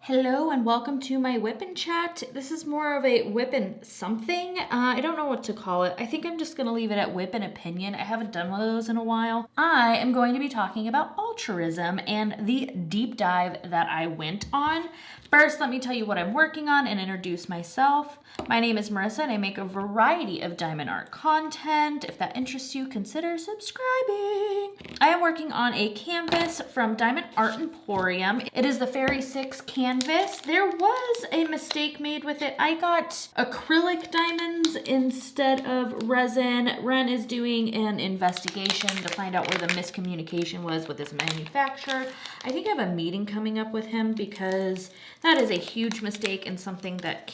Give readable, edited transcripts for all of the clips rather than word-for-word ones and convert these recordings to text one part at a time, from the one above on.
Hello and welcome to my WIP and chat. This is more of a WIP and something. I don't know what to call it. I think I'm just going to leave it at WIP and Opinion. I haven't done one of those in a while. I am going to be talking about altruism and the deep dive that I went on. First, let me tell you what I'm working on and introduce myself. My name is Marissa and I make a variety of diamond art content. If that interests you, consider subscribing. I am working on a canvas from Diamond Art Emporium. It is the Fairies 6 canvas. There was a mistake made with it. I got acrylic diamonds instead of resin. Ren is doing an investigation to find out where the miscommunication was with his manufacturer. I think I have a meeting coming up with him because that is a huge mistake and something that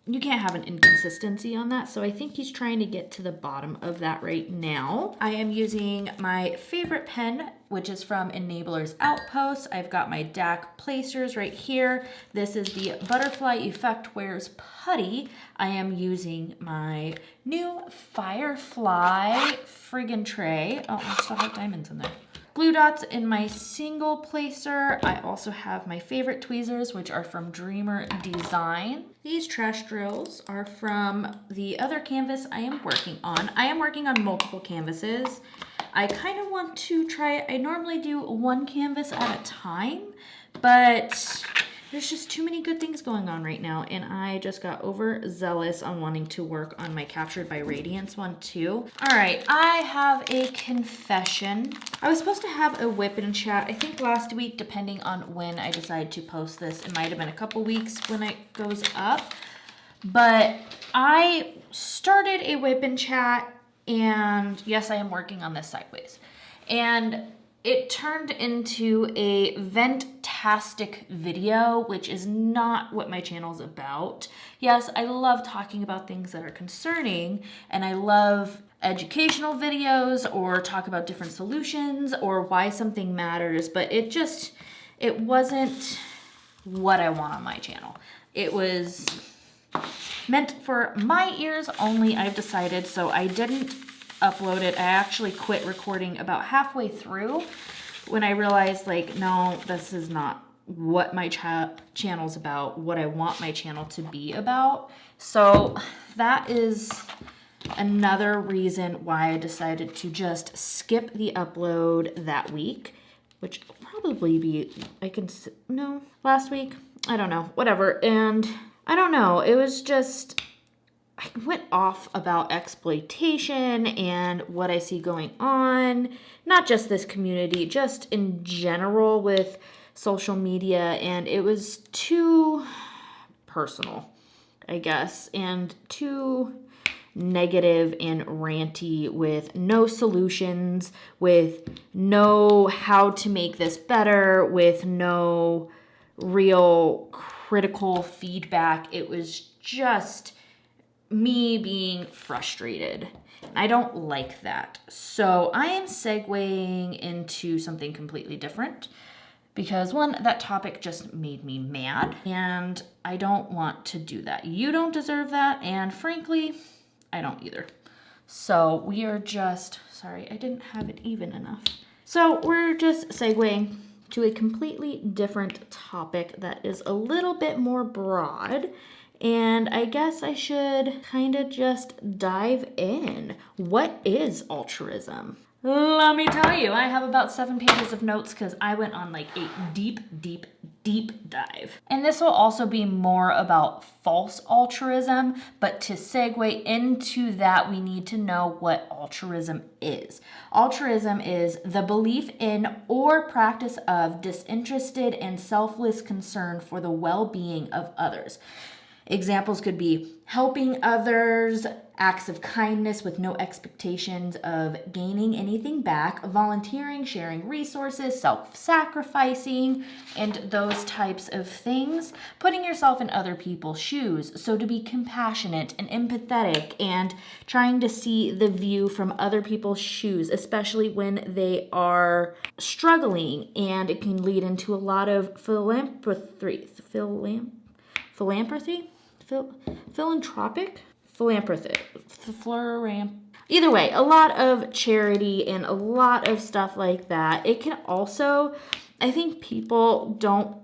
you can't have an inconsistency on that. So I think he's trying to get to the bottom of that right now. I am using my favorite pen, which is from Enabler's Outpost. I've got my DAC placers right here. This is the Butterfly Effect Wears Putty. I am using my new Firefly friggin' tray. Oh, I still have diamonds in there. Glue dots in my single placer. I also have my favorite tweezers, which are from Dreamer Design. These trash drills are from the other canvas I am working on. I am working on multiple canvases. I kind of want to try, I normally do one canvas at a time, but there's just too many good things going on right now, and I just got overzealous on wanting to work on my Captured by Radiance one too. All right, I have a confession. I was supposed to have a WIP and chat, I think last week, depending on when I decide to post this. It might have been a couple weeks when it goes up, but I started a WIP and chat, and yes, I am working on this sideways. And it turned into a vent-tastic video, which is not what my channel is about. Yes, I love talking about things that are concerning, and I love educational videos or talk about different solutions or why something matters, but it wasn't what I want on my channel. It was meant for my ears only, I've decided, so I didn't upload it. I actually quit recording about halfway through when I realized, like, no, this is not what my channel's about, what I want my channel to be about. So that is another reason why I decided to just skip the upload that week, which will probably be, last week, I don't know, whatever. And I don't know, it was just, I went off about exploitation and what I see going on, not just this community, just in general with social media, and it was too personal, I guess, and too negative and ranty with no solutions, with no how to make this better, with no real critical feedback. It was just me being frustrated. I don't like that. So I am segueing into something completely different because one, that topic just made me mad and I don't want to do that. You don't deserve that, and frankly, I don't either. So we are just, sorry, I didn't have it even enough. So we're just segueing to a completely different topic that is a little bit more broad. And I guess I should kind of just dive in. What is altruism? Let me tell you, I have about 7 pages of notes because I went on like a deep dive. And this will also be more about false altruism, but to segue into that, we need to know what altruism is. Altruism is the belief in or practice of disinterested and selfless concern for the well-being of others. Examples could be helping others, acts of kindness with no expectations of gaining anything back, volunteering, sharing resources, self-sacrificing, and those types of things. Putting yourself in other people's shoes, so to be compassionate and empathetic and trying to see the view from other people's shoes, especially when they are struggling, and it can lead into a lot of philanthropy. Either way, a lot of charity and a lot of stuff like that. It can also, I think people don't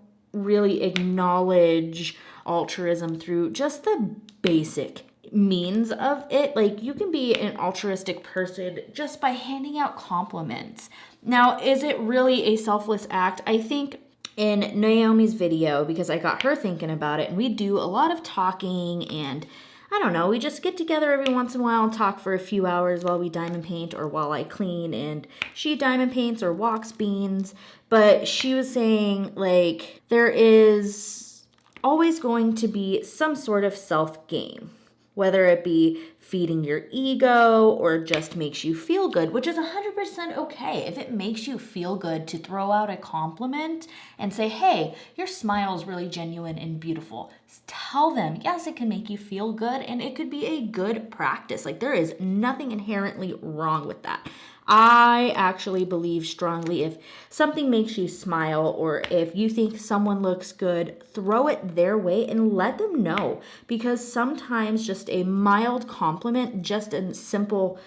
really acknowledge altruism through just the basic means of it. Like, you can be an altruistic person just by handing out compliments. Now, is it really a selfless act? I think in Naomi's video, because I got her thinking about it, and we do a lot of talking, and I don't know, we just get together every once in a while and talk for a few hours while we diamond paint or while I clean, and she diamond paints or walks beans. But she was saying, like, there is always going to be some sort of self-gain, whether it be feeding your ego or just makes you feel good, which is 100% okay. If it makes you feel good to throw out a compliment and say, hey, your smile is really genuine and beautiful, tell them, yes, it can make you feel good, and it could be a good practice. Like, there is nothing inherently wrong with that. I actually believe strongly if something makes you smile, or if you think someone looks good, throw it their way and let them know. Because sometimes just a mild compliment, just a simple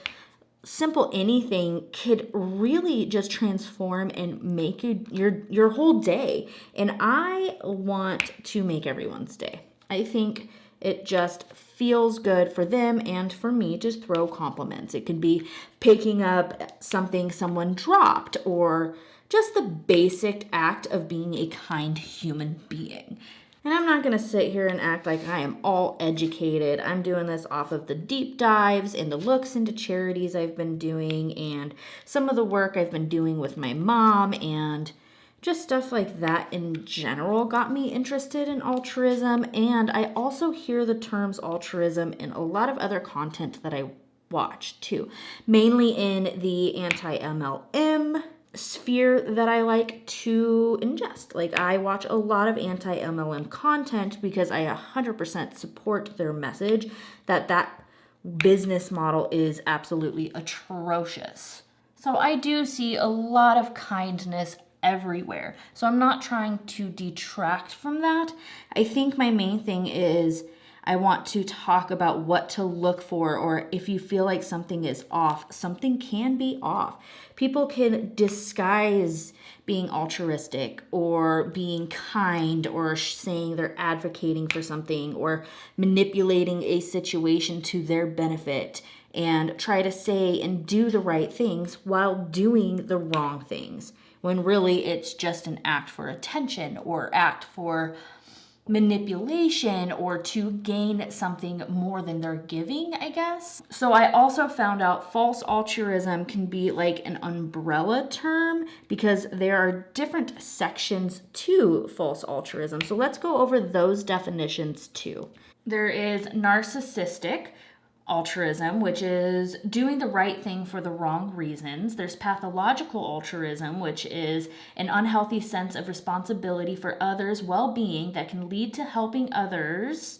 anything, could really just transform and make your whole day. And I want to make everyone's day. I think it just feels good for them and for me to throw compliments. It could be picking up something someone dropped, or just the basic act of being a kind human being. And I'm not going to sit here and act like I am all educated. I'm doing this off of the deep dives and the looks into charities I've been doing, and some of the work I've been doing with my mom, and just stuff like that in general got me interested in altruism. And I also hear the terms altruism in a lot of other content that I watch too, mainly in the anti-MLM sphere that I like to ingest. Like, I watch a lot of anti-MLM content because I 100% support their message that business model is absolutely atrocious. So I do see a lot of kindness everywhere. So I'm not trying to detract from that. I think my main thing is I want to talk about what to look for, or if you feel like something is off, something can be off. People can disguise being altruistic or being kind, or saying they're advocating for something, or manipulating a situation to their benefit, and try to say and do the right things while doing the wrong things, when really it's just an act for attention, or act for manipulation, or to gain something more than they're giving, I guess. So I also found out false altruism can be like an umbrella term, because there are different sections to false altruism. So let's go over those definitions too. There is narcissistic altruism, which is doing the right thing for the wrong reasons. There's pathological altruism, which is an unhealthy sense of responsibility for others' well-being that can lead to helping others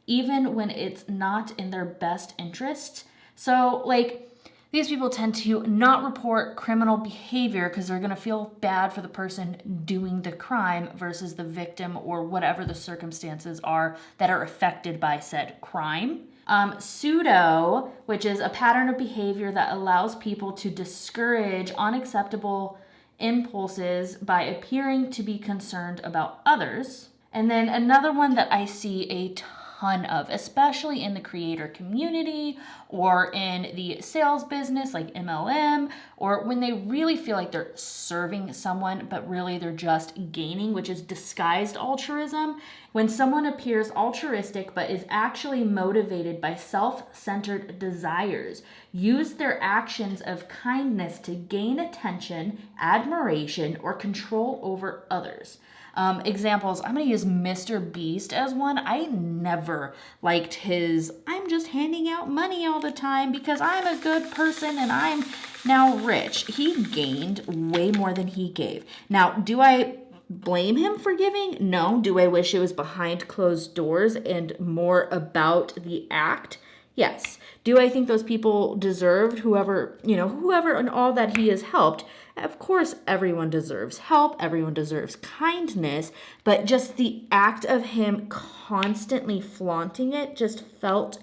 even when it's not in their best interest. So, like, these people tend to not report criminal behavior because they're going to feel bad for the person doing the crime versus the victim, or whatever the circumstances are that are affected by said crime. Pseudo, which is a pattern of behavior that allows people to discourage unacceptable impulses by appearing to be concerned about others. And then another one that I see a ton of, especially in the creator community or in the sales business like MLM, or when they really feel like they're serving someone but really they're just gaining, which is disguised altruism. When someone appears altruistic but is actually motivated by self-centered desires, use their actions of kindness to gain attention, admiration, or control over others. Examples, I'm going to use Mr. Beast as one. I never liked his, I'm just handing out money all the time because I'm a good person and I'm now rich. He gained way more than he gave. Now, do I blame him for giving? No. Do I wish it was behind closed doors and more about the act? Yes. Do I think those people deserved whoever and all that he has helped? Of course, everyone deserves help. Everyone deserves kindness. But just the act of him constantly flaunting it just felt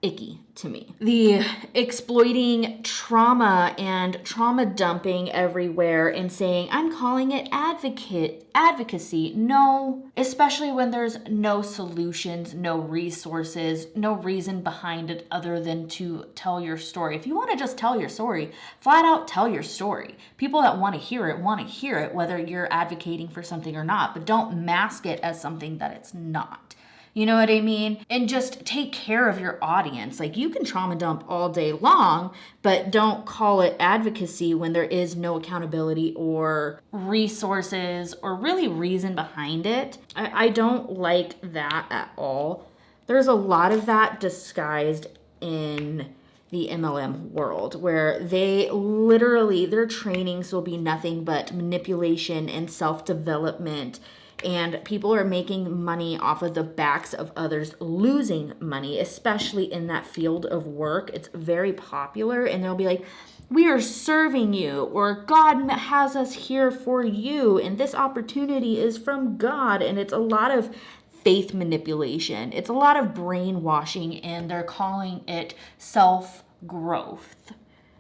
icky to me. The exploiting trauma and trauma dumping everywhere and saying, I'm calling it advocacy. No, especially when there's no solutions, no resources, no reason behind it other than to tell your story. If you want to just tell your story, flat out tell your story. People that want to hear it, whether you're advocating for something or not, but don't mask it as something that it's not. You know what I mean? And just take care of your audience. Like, you can trauma dump all day long, but don't call it advocacy when there is no accountability or resources or really reason behind it. I don't like that at all. There's a lot of that disguised in the MLM world, where their trainings will be nothing but manipulation and self-development. And people are making money off of the backs of others losing money, especially in that field of work. It's very popular, and they'll be like, we are serving you, or God has us here for you, and this opportunity is from God. And it's a lot of faith manipulation. It's a lot of brainwashing, and they're calling it self-growth.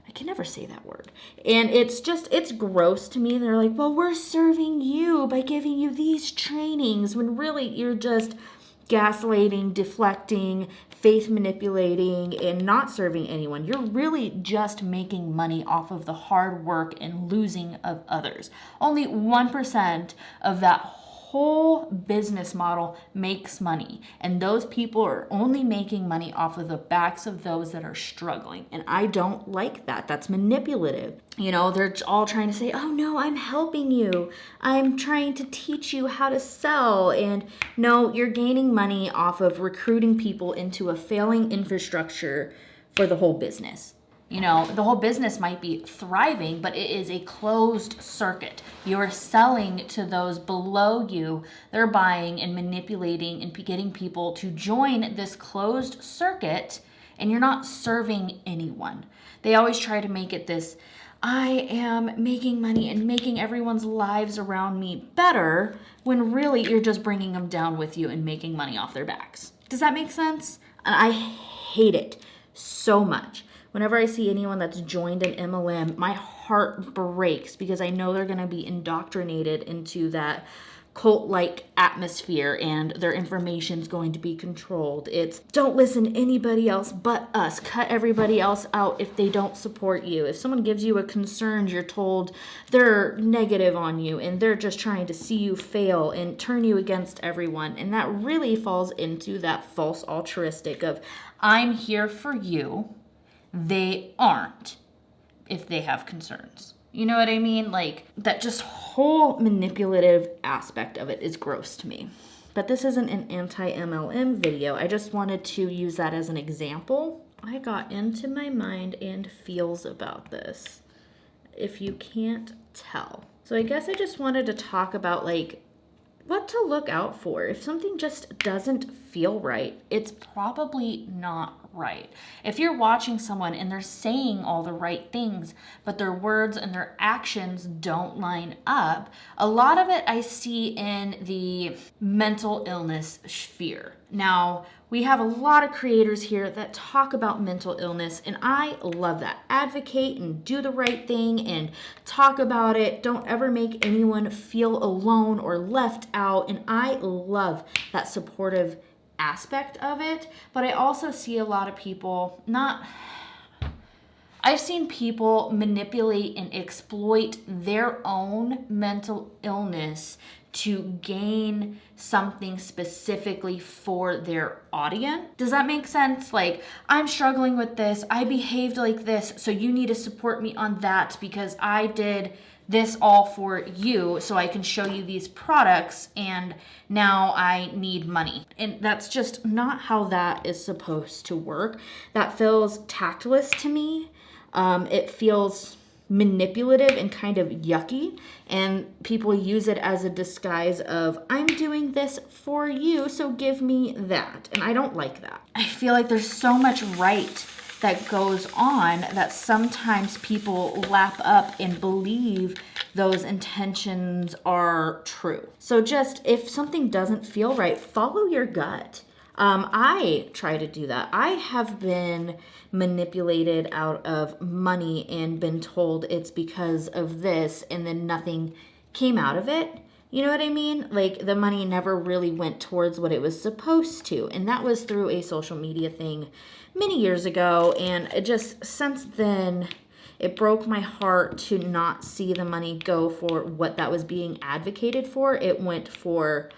I can never say that word. And it's gross to me. And they're like, well, we're serving you by giving you these trainings, when really you're just gaslighting, deflecting, faith manipulating, and not serving anyone. You're really just making money off of the hard work and losing of others. Only 1% of that whole business model makes money, and those people are only making money off of the backs of those that are struggling. And I don't like that. That's manipulative. You know, they're all trying to say, oh no, I'm helping you, I'm trying to teach you how to sell. And no, you're gaining money off of recruiting people into a failing infrastructure for the whole business. You know, the whole business might be thriving, but it is a closed circuit. You're selling to those below you. They're buying and manipulating and getting people to join this closed circuit, and you're not serving anyone. They always try to make it this, I am making money and making everyone's lives around me better, when really you're just bringing them down with you and making money off their backs. Does that make sense? And I hate it so much. Whenever I see anyone that's joined an MLM, my heart breaks, because I know they're going to be indoctrinated into that cult-like atmosphere, and their information's going to be controlled. It's don't listen to anybody else but us. Cut everybody else out if they don't support you. If someone gives you a concern, you're told they're negative on you and they're just trying to see you fail and turn you against everyone. And that really falls into that false altruistic of, I'm here for you. They aren't, if they have concerns. You know what I mean? Like, that just whole manipulative aspect of it is gross to me. But this isn't an anti-MLM video. I just wanted to use that as an example. I got into my mind and feels about this, if you can't tell. So I guess I just wanted to talk about, like, what to look out for. If something just doesn't feel right, it's probably not right. If you're watching someone and they're saying all the right things, but their words and their actions don't line up, a lot of it I see in the mental illness sphere. Now, we have a lot of creators here that talk about mental illness, and I love that. Advocate and do the right thing and talk about it. Don't ever make anyone feel alone or left out, and I love that supportive aspect of it. But I also see a lot of people I've seen people manipulate and exploit their own mental illness to gain something specifically for their audience. Does that make sense? Like, I'm struggling with this, I behaved like this, so you need to support me on that because I did this all for you, so I can show you these products, and now I need money. And that's just not how that is supposed to work. That feels tactless to me. It feels manipulative and kind of yucky, and people use it as a disguise of, I'm doing this for you, so give me that. And I don't like that. I feel like there's so much right that goes on that sometimes people lap up and believe those intentions are true. So just, if something doesn't feel right, follow your gut. I try to do that. I have been manipulated out of money and been told it's because of this, and then nothing came out of it. You know what I mean? Like the money never really went towards what it was supposed to. And that was through a social media thing many years ago. And it just, since then, it broke my heart to not see the money go for what that was being advocated for. It went for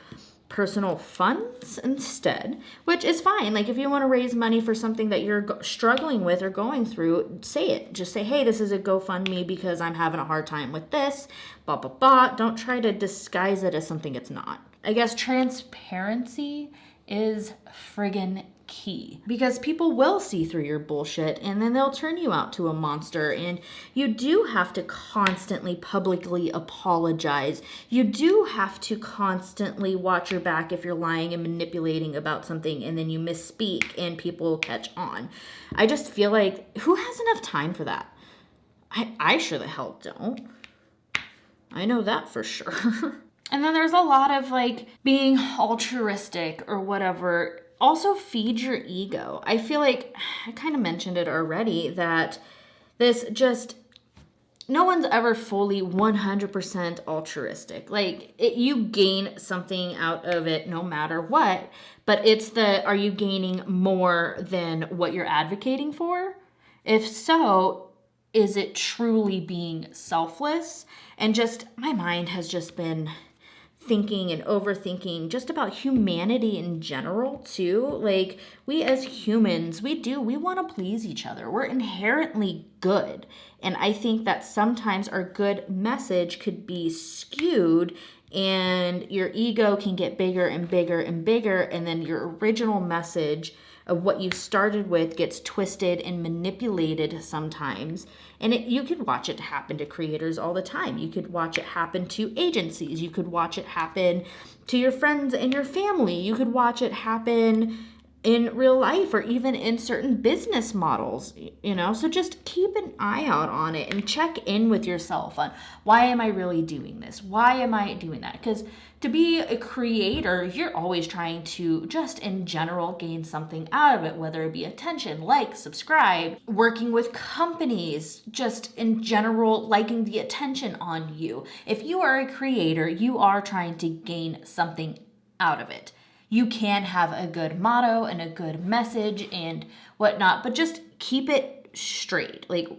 personal funds instead, which is fine. Like if you want to raise money for something that you're struggling with or going through, say it. Just say, hey, this is a GoFundMe because I'm having a hard time with this, blah, blah, blah. Don't try to disguise it as something it's not. I guess transparency is friggin' key, because people will see through your bullshit and then they'll turn you out to a monster, and you do have to constantly publicly apologize. You do have to constantly watch your back if you're lying and manipulating about something and then you misspeak and people catch on. I just feel like, who has enough time for that? I sure the hell don't. I know that for sure. And then there's a lot of like being altruistic or whatever. Also feed your ego. I feel like I kind of mentioned it already, that this just, no one's ever fully 100% altruistic. Like you gain something out of it no matter what, but it's are you gaining more than what you're advocating for? If so, is it truly being selfless? And just, my mind has just been thinking and overthinking just about humanity in general too. Like we as humans, we want to please each other. We're inherently good. And I think that sometimes our good message could be skewed and your ego can get bigger and bigger and bigger. And then your original message of what you started with gets twisted and manipulated sometimes. And you could watch it happen to creators all the time. You could watch it happen to agencies. You could watch it happen to your friends and your family. You could watch it happen in real life or even in certain business models, you know? So just keep an eye out on it and check in with yourself on, why am I really doing this? Why am I doing that? Because to be a creator, you're always trying to just in general gain something out of it, whether it be attention, like, subscribe, working with companies, just in general liking the attention on you. If you are a creator, you are trying to gain something out of it. You can have a good motto and a good message and whatnot, but just keep it straight. Like,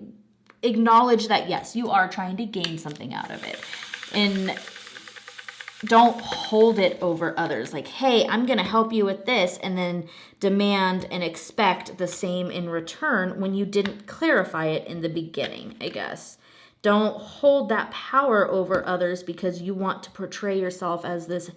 acknowledge that, yes, you are trying to gain something out of it. And don't hold it over others. Like, hey, I'm going to help you with this, and then demand and expect the same in return when you didn't clarify it in the beginning, I guess. Don't hold that power over others because you want to portray yourself as this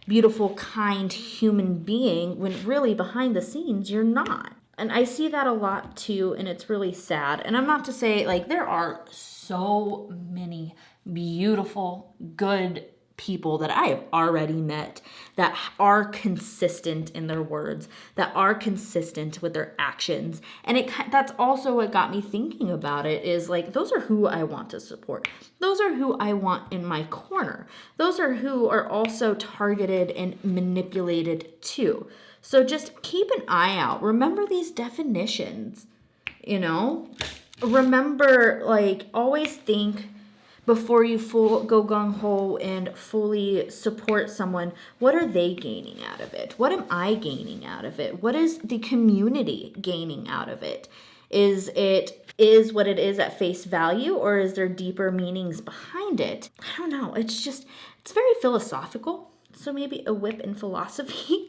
beautiful, kind human being when really behind the scenes, you're not. And I see that a lot too, and it's really sad. And I'm not to say, like, there are so many beautiful, good people that I have already met that are consistent in their words, that are consistent with their actions. And that's also what got me thinking about it, is like, those are who I want to support. Those are who I want in my corner. Those are who are also targeted and manipulated too. So just keep an eye out. Remember these definitions, you know? Remember, like, always think before you go gung-ho and fully support someone, what are they gaining out of it? What am I gaining out of it? What is the community gaining out of it? Is what it is at face value, or is there deeper meanings behind it? I don't know. It's very philosophical. So maybe a whip in philosophy.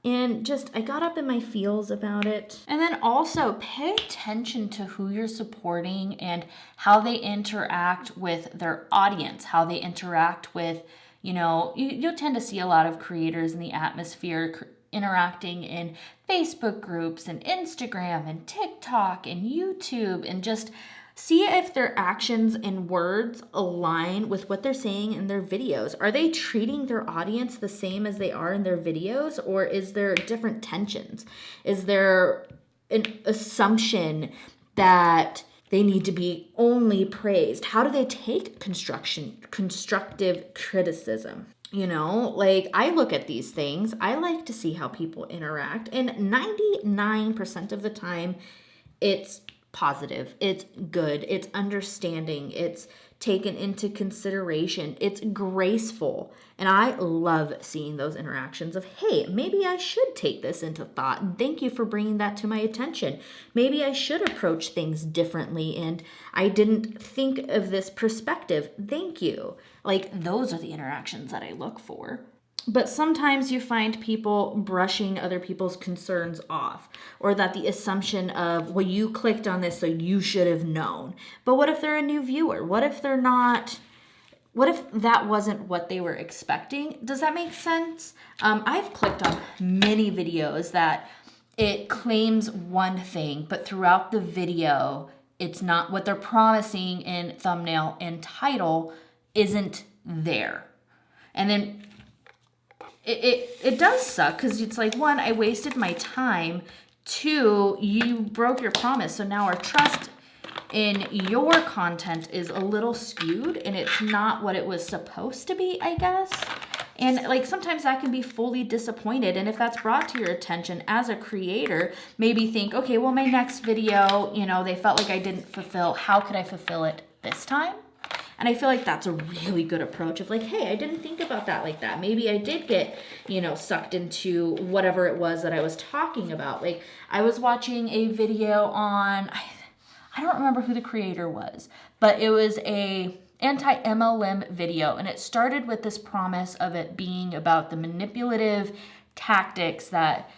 And just, I got up in my feels about it. And then also pay attention to who you're supporting and how they interact with their audience, how they interact with, you know, you'll tend to see a lot of creators in the atmosphere interacting in Facebook groups and Instagram and TikTok and YouTube, and just see if their actions and words align with what they're saying in their videos. Are they treating their audience the same as they are in their videos, or is there different tensions? Is there an assumption that they need to be only praised? How do they take constructive criticism? You know, like I look at these things, I like to see how people interact, and 99% of the time it's positive, it's good, it's understanding, it's taken into consideration, it's graceful. And I love seeing those interactions of, hey, maybe I should take this into thought. And thank you for bringing that to my attention. Maybe I should approach things differently and I didn't think of this perspective. Thank you. Like, those are the interactions that I look for. But sometimes you find people brushing other people's concerns off, or that the assumption of, well, you clicked on this, so you should have known. But what if they're a new viewer? What if they're not? What if that wasn't what they were expecting? Does that make sense? I've clicked on many videos that it claims one thing, but throughout the video, it's not what they're promising in thumbnail and title isn't there. And then it does suck, because it's like, one, I wasted my time. Two, you broke your promise. So now our trust in your content is a little skewed and it's not what it was supposed to be, I guess. And like sometimes that can be fully disappointed. And if that's brought to your attention as a creator, maybe think, okay, well, my next video, you know, they felt like I didn't fulfill. How could I fulfill it this time? And I feel like that's a really good approach of like, hey, I didn't think about that like that. Maybe I did get, you know, sucked into whatever it was that I was talking about. Like I was watching a video on, I don't remember who the creator was, but it was a anti-MLM video. And it started with this promise of it being about the manipulative tactics that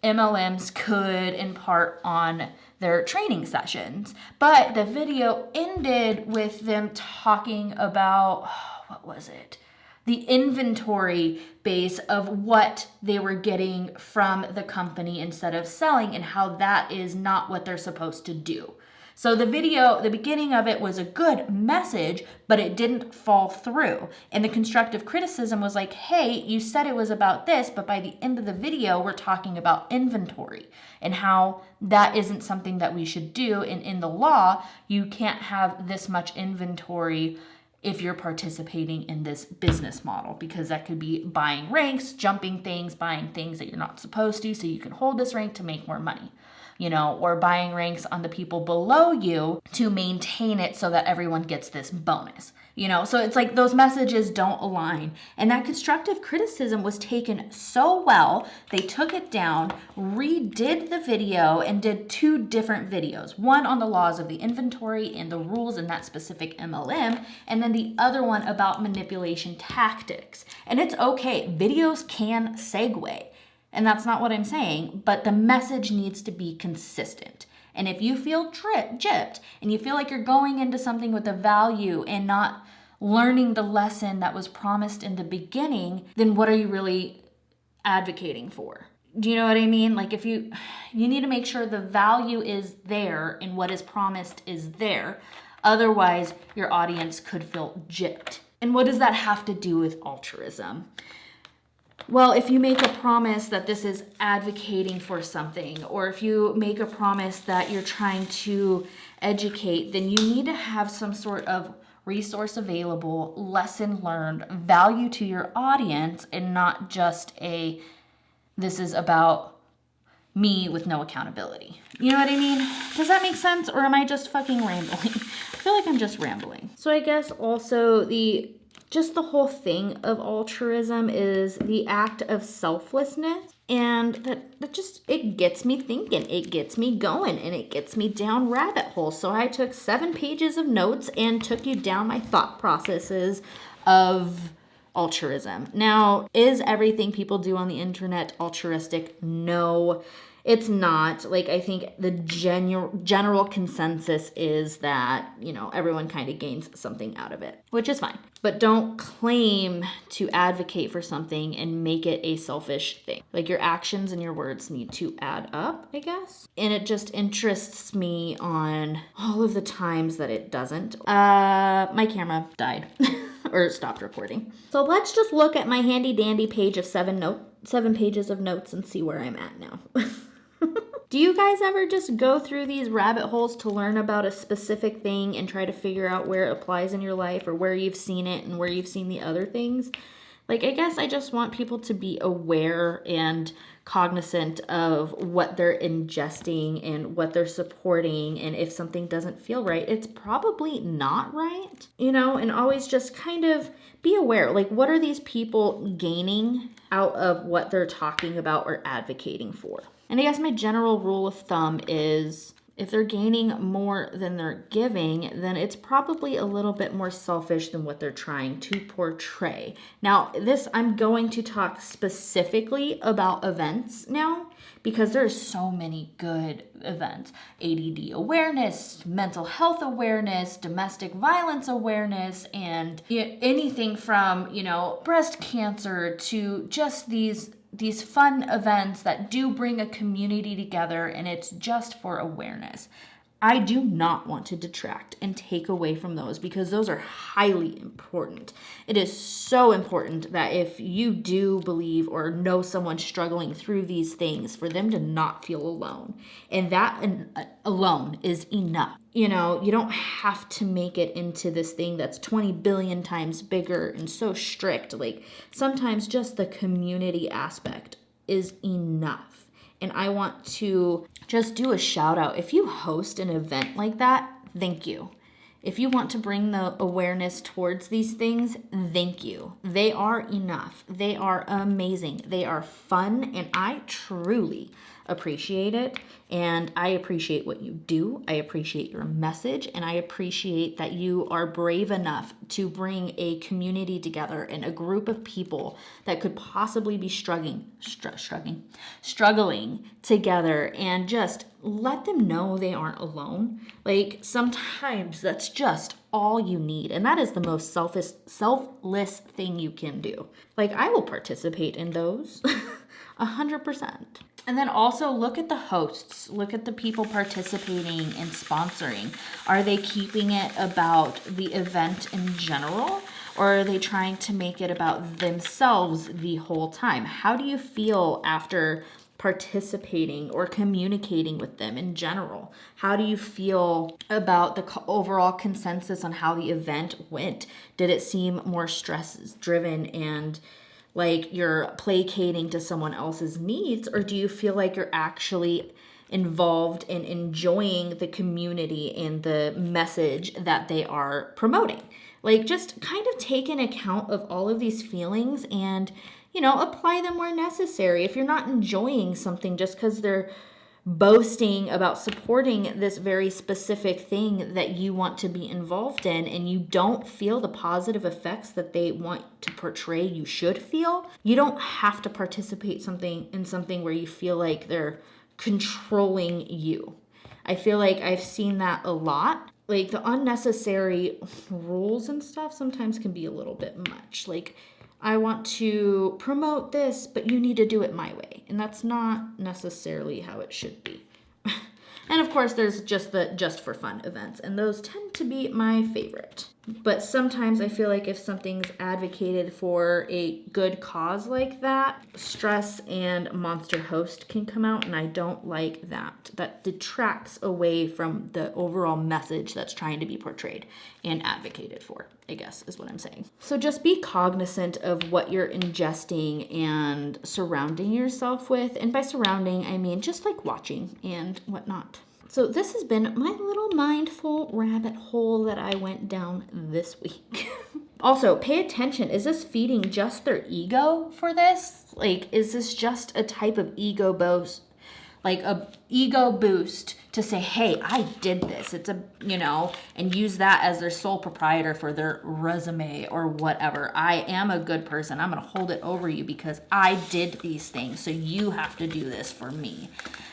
MLMs could impart on their training sessions. But the video ended with them talking about, what was it? The inventory base of what they were getting from the company instead of selling, and how that is not what they're supposed to do. So the video, the beginning of it was a good message, but it didn't fall through. And the constructive criticism was like, hey, you said it was about this, but by the end of the video, we're talking about inventory and how that isn't something that we should do. And in the law, you can't have this much inventory if you're participating in this business model, because that could be buying ranks, jumping things, buying things that you're not supposed to so you can hold this rank to make more money. You know, or buying ranks on the people below you to maintain it so that everyone gets this bonus. You know, so it's like those messages don't align. And that constructive criticism was taken so well, they took it down, redid the video, and did 2 different videos. One on the laws of the inventory and the rules in that specific MLM, and then the other one about manipulation tactics. And it's okay, videos can segue. And that's not what I'm saying, but the message needs to be consistent. And if you feel gypped and you feel like you're going into something with a value and not learning the lesson that was promised in the beginning, then what are you really advocating for? Do you know what I mean? Like if you need to make sure the value is there and what is promised is there. Otherwise, your audience could feel gypped. And what does that have to do with altruism? Well, if you make a promise that this is advocating for something, or if you make a promise that you're trying to educate, then you need to have some sort of resource available, lesson learned, value to your audience, and not just this is about me with no accountability. You know what I mean? Does that make sense? Or am I just fucking rambling? I feel like I'm just rambling. So I guess also just the whole thing of altruism is the act of selflessness. And that just, it gets me thinking, it gets me going, and it gets me down rabbit holes. So I took 7 pages of notes and took you down my thought processes of altruism. Now, is everything people do on the internet altruistic? No, it's not. Like, I think the general consensus is that, you know, everyone kind of gains something out of it, which is fine. But don't claim to advocate for something and make it a selfish thing. Like, your actions and your words need to add up, I guess. And it just interests me on all of the times that it doesn't. My camera died or stopped recording. So let's just look at my handy dandy page of 7 pages of notes and see where I'm at now. Do you guys ever just go through these rabbit holes to learn about a specific thing and try to figure out where it applies in your life, or where you've seen it and where you've seen the other things Like, I guess I just want people to be aware and cognizant of what they're ingesting and what they're supporting. And if something doesn't feel right, it's probably not right, you know, and always just kind of be aware. Like, what are these people gaining out of what they're talking about or advocating for? And I guess my general rule of thumb is, if they're gaining more than they're giving, then it's probably a little bit more selfish than what they're trying to portray. Now, I'm going to talk specifically about events now, because there's so many good events. ADD awareness, mental health awareness, domestic violence awareness, and anything from, breast cancer to just these fun events that do bring a community together, and it's just for awareness. I do not want to detract and take away from those, because those are highly important. It is so important that if you do believe or know someone struggling through these things, for them to not feel alone. And that alone is enough. You don't have to make it into this thing that's 20 billion times bigger and so strict. Like, sometimes just the community aspect is enough. And I want to just do a shout out. If you host an event like that, thank you. If you want to bring the awareness towards these things, thank you. They are enough. They are amazing. They are fun, and I truly appreciate it. And I appreciate what you do. I appreciate your message, and I appreciate that you are brave enough to bring a community together and a group of people that could possibly be struggling together, and just let them know they aren't alone. Like, sometimes that's just all you need, and that is the most selfless thing you can do. Like, I will participate in those 100%. And then also look at the hosts, look at the people participating and sponsoring. Are they keeping it about the event in general, or are they trying to make it about themselves the whole time? How do you feel after participating or communicating with them in general? How do you feel about the overall consensus on how the event went? Did it seem more stress driven and like you're placating to someone else's needs, or do you feel like you're actually involved in enjoying the community and the message that they are promoting? Like, just kind of take an account of all of these feelings and, apply them where necessary. If you're not enjoying something just because they're boasting about supporting this very specific thing that you want to be involved in, and you don't feel the positive effects that they want to portray you should feel, you don't have to participate in something where you feel like they're controlling you. I feel like I've seen that a lot. Like, the unnecessary rules and stuff sometimes can be a little bit much. Like, I want to promote this, but you need to do it my way. And that's not necessarily how it should be. And of course, there's just the just for fun events, and those tend to be my favorite. But sometimes I feel like if something's advocated for a good cause like that, stress and monster host can come out, and I don't like that. That detracts away from the overall message that's trying to be portrayed and advocated for, I guess is what I'm saying. So just be cognizant of what you're ingesting and surrounding yourself with. And by surrounding, I mean just like watching and whatnot. So this has been my little mindful rabbit hole that I went down this week. Also, pay attention. Is this feeding just their ego for this? Like, is this just a type of ego boost? Like a ego boost to say, hey, I did this. It's and use that as their sole proprietor for their resume or whatever. I am a good person. I'm going to hold it over you because I did these things. So you have to do this for me.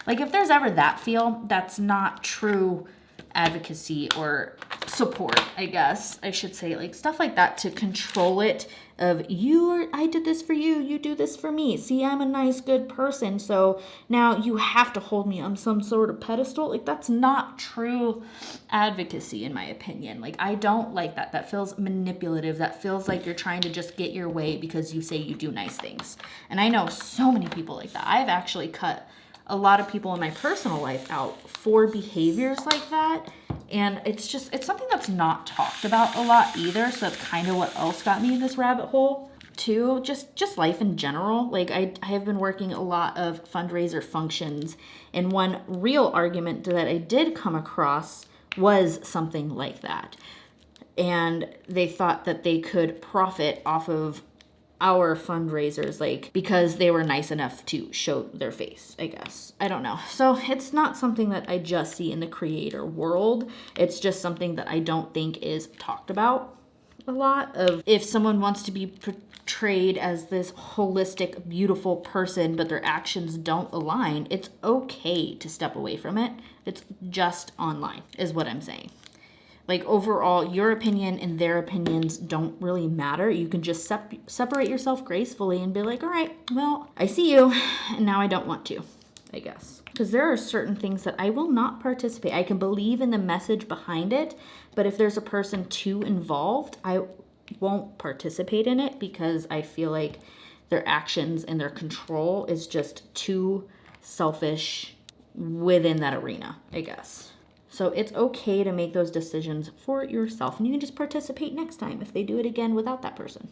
Like, if there's ever that feel, that's not true advocacy or support, I guess I should say. Like, stuff like that to control it of I did this for you, you do this for me. See, I'm a nice, good person, so now you have to hold me on some sort of pedestal. Like, that's not true advocacy, in my opinion. Like, I don't like that. That feels manipulative. That feels like you're trying to just get your way because you say you do nice things. And I know so many people like that. I've actually cut a lot of people in my personal life out for behaviors like that. And it's something that's not talked about a lot either. So that's kind of what else got me in this rabbit hole. too, just life in general. Like I have been working a lot of fundraiser functions, and one real argument that I did come across was something like that. And they thought that they could profit off of our fundraisers, like because they were nice enough to show their face, I guess. I don't know. So it's not something that I just see in the creator world. It's just something that I don't think is talked about a lot. Of if someone wants to be portrayed as this holistic, beautiful person, but their actions don't align, it's okay to step away from it. It's just online, is what I'm saying. Like overall, your opinion and their opinions don't really matter. You can just separate yourself gracefully and be like, all right, well, I see you, and now I don't want to, I guess. Because there are certain things that I will not participate. I can believe in the message behind it, but if there's a person too involved, I won't participate in it because I feel like their actions and their control is just too selfish within that arena, I guess. So it's okay to make those decisions for yourself, and you can just participate next time if they do it again without that person,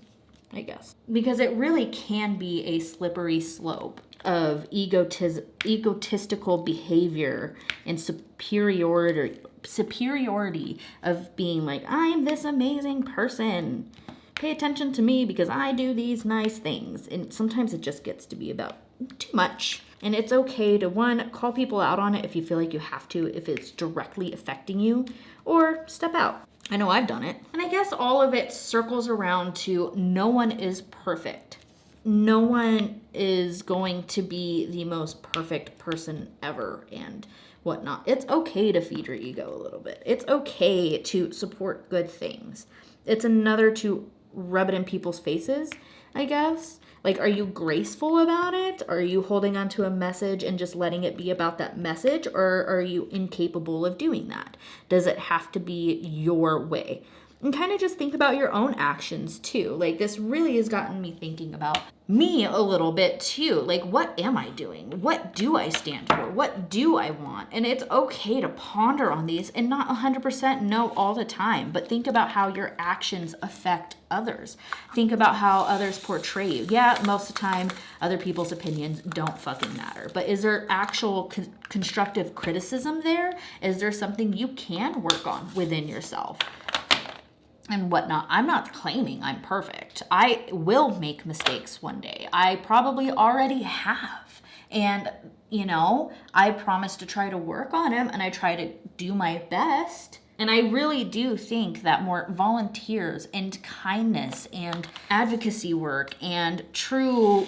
I guess. Because it really can be a slippery slope of egotistical behavior and superiority of being like, I'm this amazing person. Pay attention to me because I do these nice things. And sometimes it just gets to be about too much. And it's okay to, one, call people out on it if you feel like you have to, if it's directly affecting you, or step out. I know I've done it. And I guess all of it circles around to no one is perfect. No one is going to be the most perfect person ever and whatnot. It's okay to feed your ego a little bit. It's okay to support good things. It's another to rub it in people's faces, I guess. Like, are you graceful about it? Are you holding on to a message and just letting it be about that message? Or are you incapable of doing that? Does it have to be your way? And kind of just think about your own actions too. Like, this really has gotten me thinking about me a little bit too. Like, what am I doing? What do I stand for? What do I want? And it's okay to ponder on these and not 100% know all the time, but think about how your actions affect others. Think about how others portray you. Yeah, most of the time, other people's opinions don't fucking matter. But is there actual constructive criticism there? Is there something you can work on within yourself? And whatnot. I'm not claiming I'm perfect. I will make mistakes one day. I probably already have. And, you know, I promise to try to work on them and I try to do my best. And I really do think that more volunteers and kindness and advocacy work and true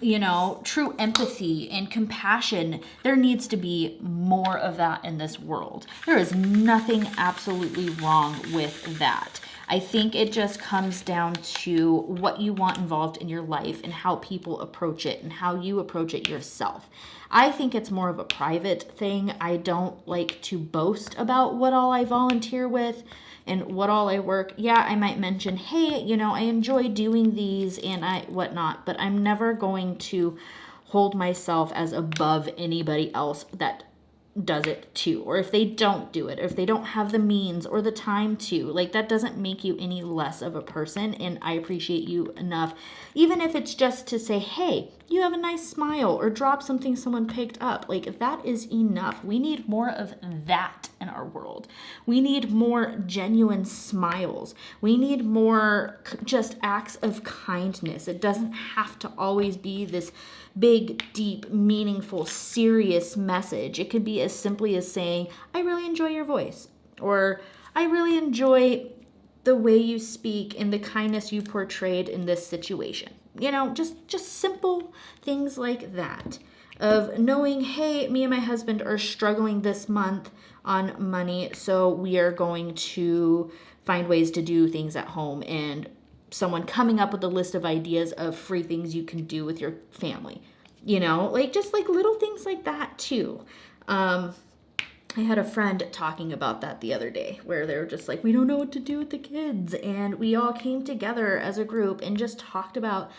empathy and compassion, there needs to be more of that in this world. There is nothing absolutely wrong with that. I think it just comes down to what you want involved in your life and how people approach it and how you approach it yourself. I think it's more of a private thing. I don't like to boast about what all I volunteer with and what all I work. Yeah, I might mention, hey, you know, I enjoy doing these and whatnot, but I'm never going to hold myself as above anybody else that does it too, or if they don't do it, or if they don't have the means or the time to, like, that doesn't make you any less of a person. And I appreciate you enough, even if it's just to say, hey, you have a nice smile, or drop something someone picked up. Like, that is enough. We need more of that in our world. We need more genuine smiles. We need more just acts of kindness. It doesn't have to always be this big, deep, meaningful, serious message. It could be as simply as saying, I really enjoy your voice, or I really enjoy the way you speak and the kindness you portrayed in this situation. You know, just simple things like that, of knowing, hey, me and my husband are struggling this month on money, so we are going to find ways to do things at home, and someone coming up with a list of ideas of free things you can do with your family. You know, like, just like little things like that too. I had a friend talking about that the other day, where they were just like, we don't know what to do with the kids. And we all came together as a group and just talked about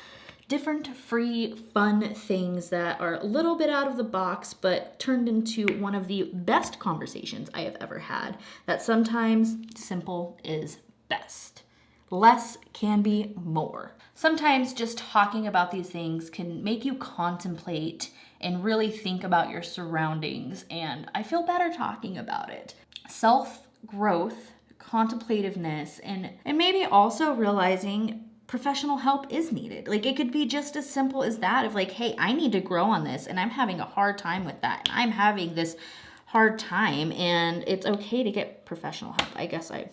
different free, fun things that are a little bit out of the box, but turned into one of the best conversations I have ever had. That sometimes simple is best. less can be more. Sometimes just talking about these things can make you contemplate and really think about your surroundings, and I feel better talking about it. Self-growth, contemplativeness, and maybe also realizing professional help is needed. Like, it could be just as simple as that of like, hey, I need to grow on this and I'm having a hard time with that. I'm having this hard time and it's okay to get professional help. I guess I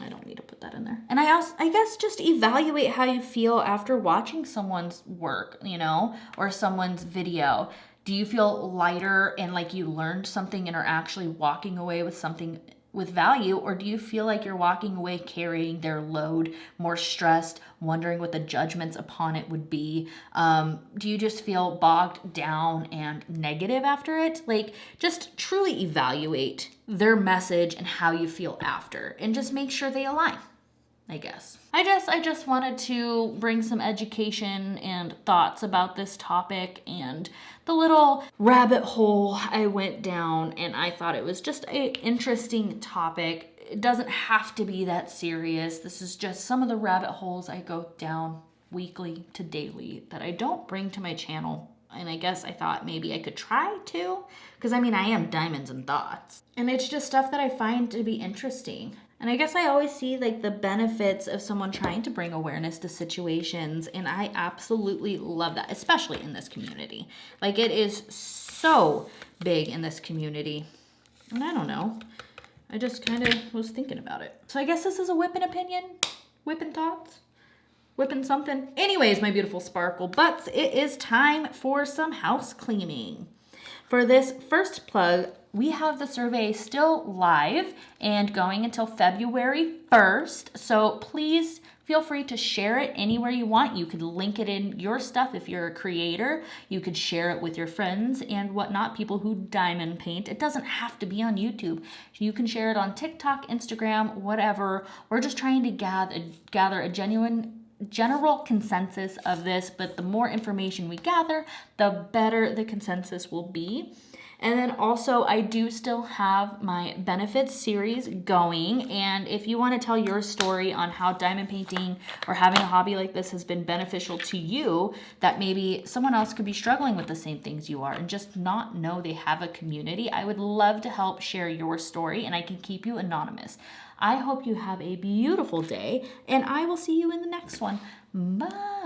don't need to put that in there. And I guess just evaluate how you feel after watching someone's work, you know, or someone's video. Do you feel lighter and like you learned something and are actually walking away with something with value, or do you feel like you're walking away carrying their load, more stressed, wondering what the judgments upon it would be? Do you just feel bogged down and negative after it? Like, just truly evaluate their message and how you feel after, and just make sure they align, I guess. I just wanted to bring some education and thoughts about this topic and the little rabbit hole I went down, and I thought it was just an interesting topic. It doesn't have to be that serious. This is just some of the rabbit holes I go down weekly to daily that I don't bring to my channel. And I guess I thought maybe I could try to, because I mean, I am Diamonds and Thoughts. And it's just stuff that I find to be interesting. And I guess I always see like the benefits of someone trying to bring awareness to situations. And I absolutely love that, especially in this community. Like, it is so big in this community. And I don't know. I just kind of was thinking about it. So I guess this is a WIP and opinion, WIP and thoughts. Whipping something. Anyways, my beautiful sparkle butts, it is time for some house cleaning. For this first plug, we have the survey still live and going until February 1st. So please feel free to share it anywhere you want. You could link it in your stuff if you're a creator. You could share it with your friends and whatnot, people who diamond paint. It doesn't have to be on YouTube. You can share it on TikTok, Instagram, whatever. We're just trying to gather a general consensus of this, but the more information we gather, the better the consensus will be. And then also, I do still have my benefits series going, and if you want to tell your story on how diamond painting or having a hobby like this has been beneficial to you, that maybe someone else could be struggling with the same things you are and just not know they have a community, I would love to help share your story, and I can keep you anonymous. I hope you have a beautiful day, and I will see you in the next one. Bye.